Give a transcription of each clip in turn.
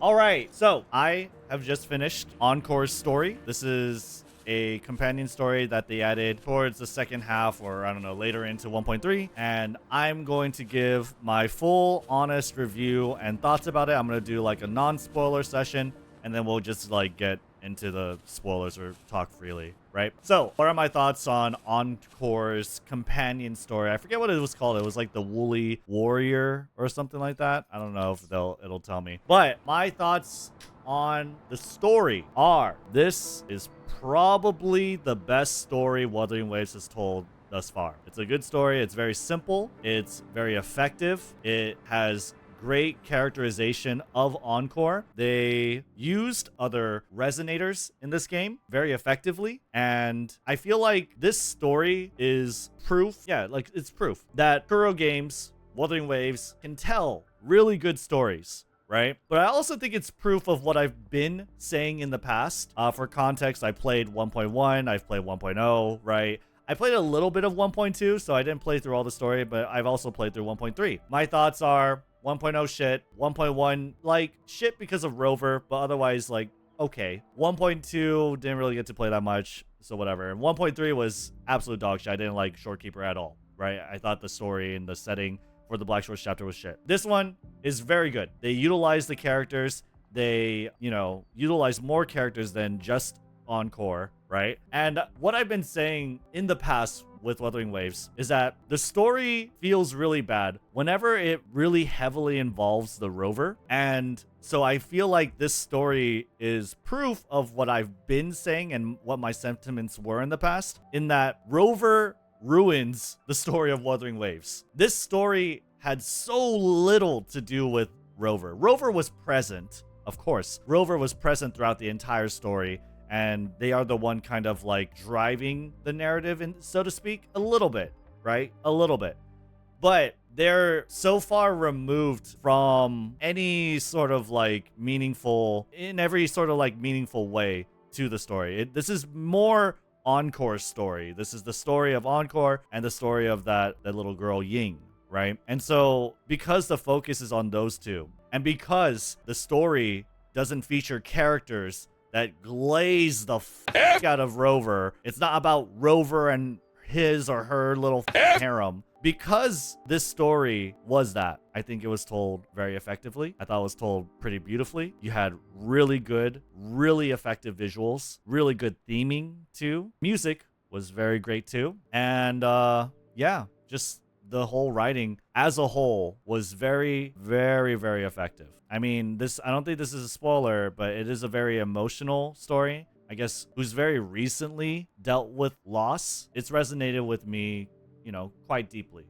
All right, so I have just finished Encore's story. This is a companion story that they added towards the second half, or I don't know, later into 1.3. And I'm going to give my full honest review and thoughts about it. I'm going to do like a non-spoiler session, and then we'll just like get into the spoilers or talk freely, right? So what are my thoughts on Encore's companion story? I forget what it was called. It was like the Woolly Warrior or something like that. I don't know if it'll tell me. But my thoughts on the story are, this is probably the best story Wuthering Waves has told thus far. It's a good story. It's very simple. It's very effective. It has great characterization of Encore. They used other resonators in this game very effectively, and I feel like this story is proof, it's proof that Kuro Games, Wuthering Waves, can tell really good stories, right? But I also think it's proof of what I've been saying in the past. For context, I played 1.1, I've played 1.0, right? I played a little bit of 1.2, so I didn't play through all the story, but I've also played through 1.3. My thoughts are 1.0 shit, 1.1 like shit because of Rover, but otherwise like okay. 1.2 didn't really get to play that much, so whatever. And 1.3 was absolute dog shit. I didn't like Shorekeeper at all, right? I thought the story and the setting for the Black Shores chapter was shit. This one is very good. They utilize the characters. They, utilize more characters than just Encore, right? And what I've been saying in the past with Wuthering Waves is that the story feels really bad whenever it really heavily involves the rover. And so I feel like this story is proof of what I've been saying and what my sentiments were in the past, in that rover ruins the story of Wuthering Waves. This story had so little to do with Rover. Rover was present, of course. Rover was present throughout the entire story, and they are the one kind of like driving the narrative, and so to speak, a little bit, right? A little bit. But they're so far removed from any sort of like meaningful, in every sort of like meaningful way to the story. This is more Encore's story. This is the story of Encore and the story of that little girl Ying, right? And so because the focus is on those two, and because the story doesn't feature characters that glaze the fuck out of Rover, it's not about Rover and his or her little harem. Because this story was that, I think it was told very effectively. I thought it was told pretty beautifully. You had really good, really effective visuals, really good theming too. Music was very great too. And just the whole writing as a whole was very, very, very effective. I mean, I don't think this is a spoiler, but it is a very emotional story, I guess, who's very recently dealt with loss. It's resonated with me, quite deeply,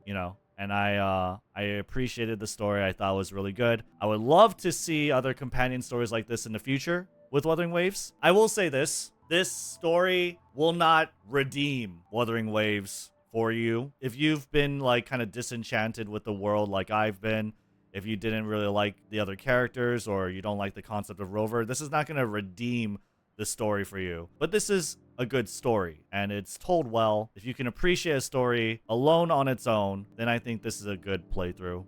and I appreciated the story. I thought it was really good. I would love to see other companion stories like this in the future with Wuthering Waves. I will say this story will not redeem Wuthering Waves for you. If you've been like kind of disenchanted with the world like I've been, if you didn't really like the other characters, or you don't like the concept of Rover, this is not going to redeem the story for you. But this is a good story, and it's told well. If you can appreciate a story alone on its own, then I think this is a good playthrough.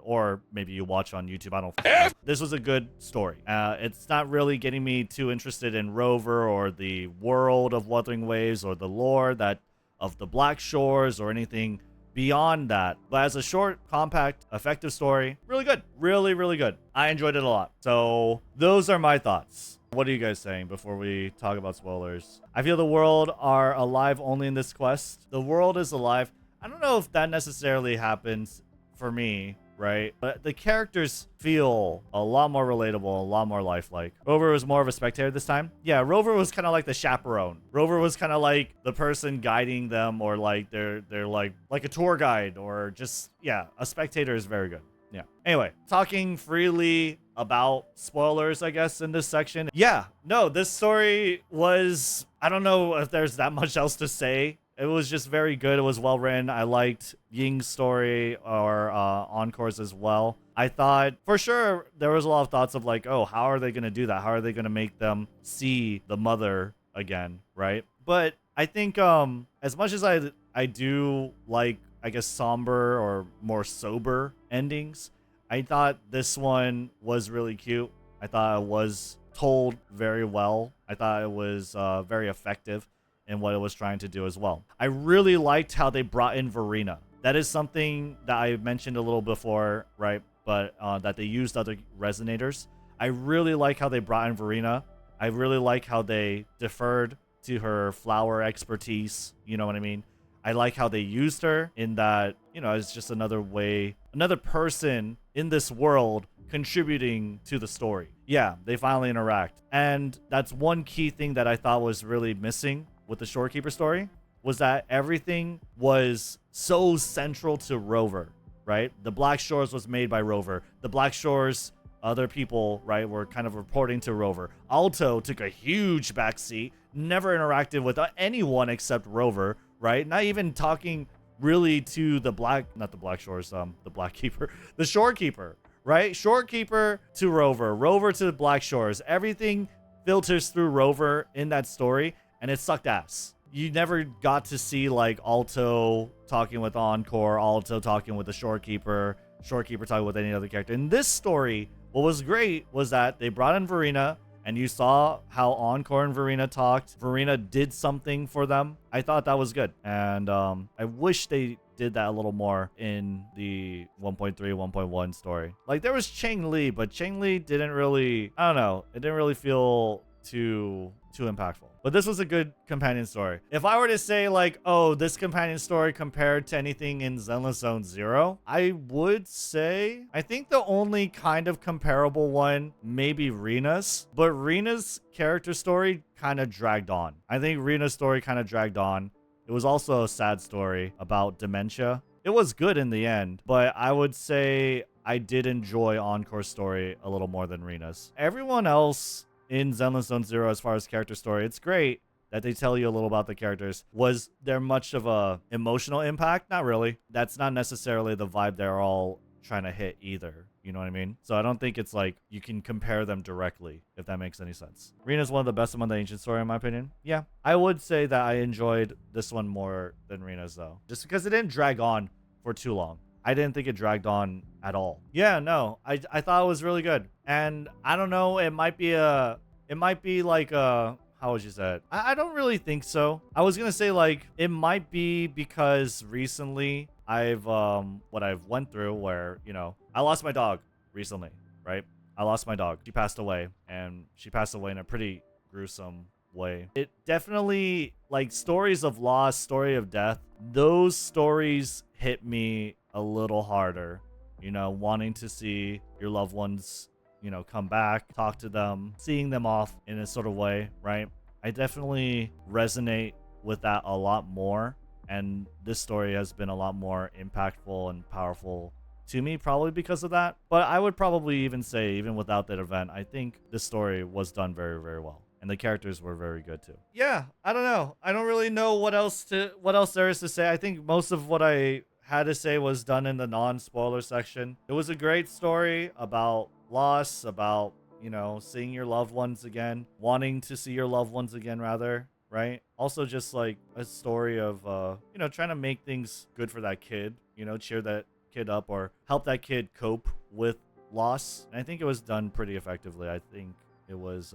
Or maybe you watch on YouTube. I don't know. This was a good story. It's not really getting me too interested in Rover or the world of Wuthering Waves or the lore of the Black Shores or anything beyond that. But as a short, compact, effective story, really good. Really, really good. I enjoyed it a lot. So those are my thoughts. What are you guys saying before we talk about spoilers? I feel the world are alive only in this quest. The world is alive. I don't know if that necessarily happens for me, right? But the characters feel a lot more relatable, a lot more lifelike. Rover was more of a spectator this time. Yeah, Rover was kind of like the chaperone. Rover was kind of like the person guiding them, or like they're like a tour guide, or just, yeah, a spectator is very good. Yeah. Anyway, talking freely about spoilers, I guess, in this section. Yeah, no, this story was, I don't know if there's that much else to say. It was just very good. It was well written. I liked Ying's story, or Encore's as well. I thought, for sure, there was a lot of thoughts of like, oh, how are they going to do that? How are they going to make them see the mother again, right? But I think as much as I do like, I guess, somber or more sober endings, I thought this one was really cute. I thought it was told very well. I thought it was very effective in what it was trying to do as well. I really liked how they brought in Verena. That is something that I mentioned a little before, right? But that they used other resonators. I really like how they brought in Verena. I really like how they deferred to her flower expertise. You know what I mean? I like how they used her in that, you know, it's just another way, another person in this world contributing to the story. Yeah, they finally interact. And that's one key thing that I thought was really missing with the Shorekeeper story, was that everything was so central to Rover, right? The Black Shores was made by Rover. The Black Shores, other people, right, were kind of reporting to Rover. Alto took a huge backseat, never interacted with anyone except Rover, right? Not even talking really to the not the Black Shores, the Black Keeper, the Shorekeeper, right? Shorekeeper to Rover, Rover to the Black Shores. Everything filters through Rover in that story, and it sucked ass. You never got to see like Alto talking with Encore, Alto talking with the Shorekeeper, Shorekeeper talking with any other character. In this story, what was great was that they brought in Verena, and you saw how Encore and Verena talked. Verena did something for them. I thought that was good. And I wish they did that a little more in the 1.3, 1.1 story. Like, there was Cheng Li, but Cheng Li didn't really, I don't know, it didn't really feel too impactful. But this was a good companion story. If I were to say like, oh, this companion story compared to anything in Zenless Zone Zero, I would say I think the only kind of comparable one may be Rena's, but Rena's character story kind of dragged on. I think Rena's story kind of dragged on. It was also a sad story about dementia. It was good in the end, but I would say I did enjoy Encore's story a little more than Rena's. Everyone else in Zenless Zone Zero, as far as character story, it's great that they tell you a little about the characters. Was there much of a emotional impact? Not really. That's not necessarily the vibe they're all trying to hit either. You know what I mean? So I don't think it's like you can compare them directly, if that makes any sense. Rena's one of the best among the ancient story, in my opinion. Yeah, I would say that I enjoyed this one more than Rena's, though, just because it didn't drag on for too long. I didn't think it dragged on at all. Yeah, no, I thought it was really good. And I don't know, it might be like a, how would you say it? I don't really think so. I was gonna say like, it might be because recently what I've went through where, you know, I lost my dog recently, right? I lost my dog. She passed away, and she passed away in a pretty gruesome way. It definitely, like, stories of loss, story of death, those stories hit me a little harder, you know, wanting to see your loved ones, you know, come back, talk to them, seeing them off in a sort of way, right? I definitely resonate with that a lot more, and this story has been a lot more impactful and powerful to me, probably because of that. But I would probably even say, even without that event, I think this story was done very, very well, and the characters were very good too. Yeah, I don't know. I don't really know what else there is to say. I think most of what I had to say was done in the non-spoiler section. It was a great story about loss, about, you know, seeing your loved ones again, wanting to see your loved ones again, rather, right? Also just like a story of, you know, trying to make things good for that kid, you know, cheer that kid up or help that kid cope with loss. And I think it was done pretty effectively. I think it was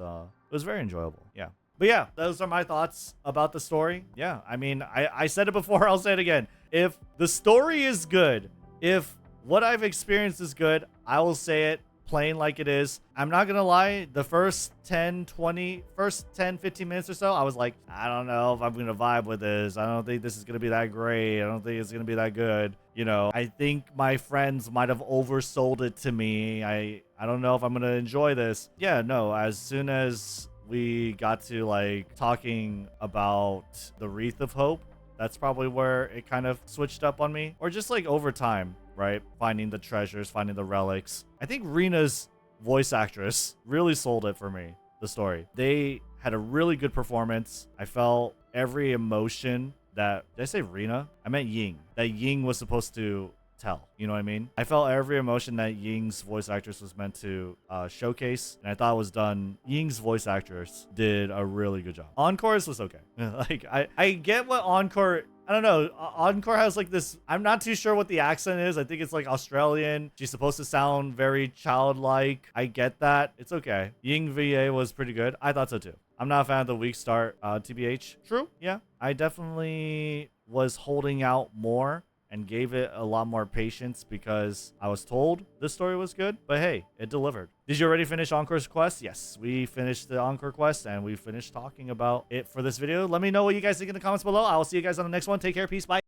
very enjoyable. Yeah. But yeah, those are my thoughts about the story. Yeah, I mean, I said it before, I'll say it again. If the story is good, if what I've experienced is good, I will say it plain like it is. I'm not gonna lie, the first 10, 15 minutes or so, I was like, I don't know if I'm gonna vibe with this. I don't think this is gonna be that great. I don't think it's gonna be that good. You know, I think my friends might have oversold it to me. I don't know if I'm gonna enjoy this. Yeah, no, as soon as we got to like talking about the Wreath of Hope, that's probably where it kind of switched up on me. Or just like over time, right? Finding the treasures, finding the relics. I think Rena's voice actress really sold it for me, the story. They had a really good performance. I felt every emotion that, did I say Rena? I meant Ying. That Ying was supposed to tell. You know what I mean? I felt every emotion that Ying's voice actress was meant to showcase, and I thought it was done. Ying's voice actress did a really good job. Encore's was okay. Like I get what Encore. I don't know. Encore has like this. I'm not too sure what the accent is. I think it's like Australian. She's supposed to sound very childlike. I get that. It's okay. Ying VA was pretty good. I thought so too. I'm not a fan of the weak start. TBH. True. Yeah. I definitely was holding out more and gave it a lot more patience because I was told this story was good, but hey, it delivered. Did you already finish Encore's quest? Yes, we finished the Encore quest and we finished talking about it for this video. Let me know what you guys think in the comments below. I will see you guys on the next one. Take care. Peace. Bye.